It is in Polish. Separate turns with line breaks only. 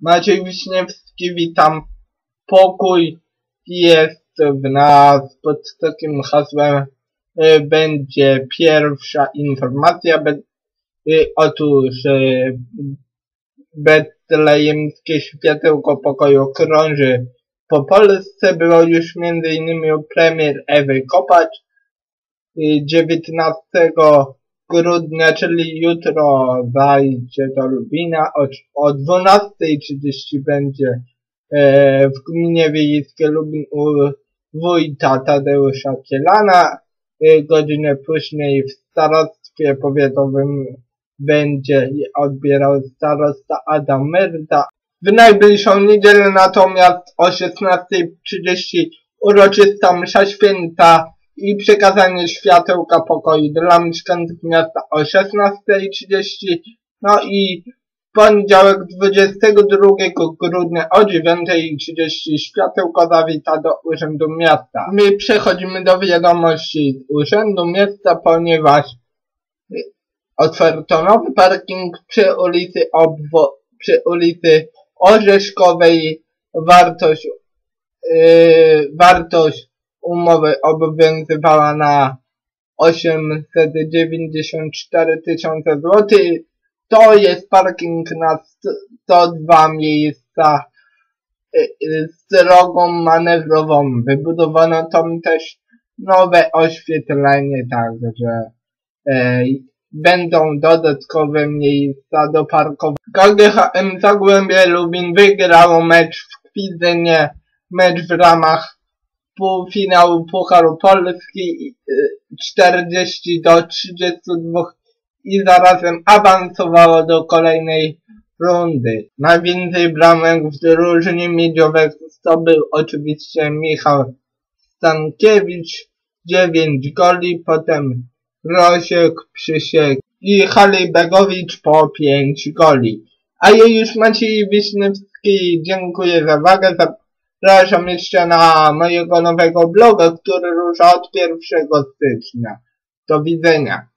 Maciej Wiśniewski, witam. Pokój jest w nas. Pod takim hasłem będzie pierwsza informacja. Otóż betlejemskie światełko pokoju krąży po Polsce. Było już m.in. u premier Ewy Kopacz 19 grudnia, czyli jutro, zajdzie do Lubina. O 12:30 będzie w gminie wiejskiej Lubin u wójta Tadeusza Kielana. Godzinę później w starostwie powiatowym będzie odbierał starosta Adam Merda. W najbliższą niedzielę natomiast o 16:30 uroczysta msza święta i przekazanie światełka pokoju dla mieszkańców miasta o 16:30. No i w poniedziałek 22 grudnia o 9:30 światełko zawita do Urzędu Miasta. My przechodzimy do wiadomości z Urzędu Miasta, ponieważ otwarto nowy parking przy ulicy Orzeszkowej. Wartość umowy obowiązywała na 894 000 złotych. To jest parking na 102 miejsca z drogą manewrową. Wybudowano tam też nowe oświetlenie, także będą dodatkowe miejsca do parkowania. KGHM Zagłębie Lubin wygrało mecz w Kwidzynie, mecz w ramach półfinału Pucharu Polski 40-32 i zarazem awansowało do kolejnej rundy. Najwięcej bramek w drużynie miedziowej zdobył oczywiście Michał Stankiewicz, 9 goli, potem Rosiek, Krzysiek i Halibegowicz po 5 goli. A ja już Maciej Wiśniewski, dziękuję za uwagę. Zapraszam jeszcze na mojego nowego bloga, który rusza od 1 stycznia. Do widzenia.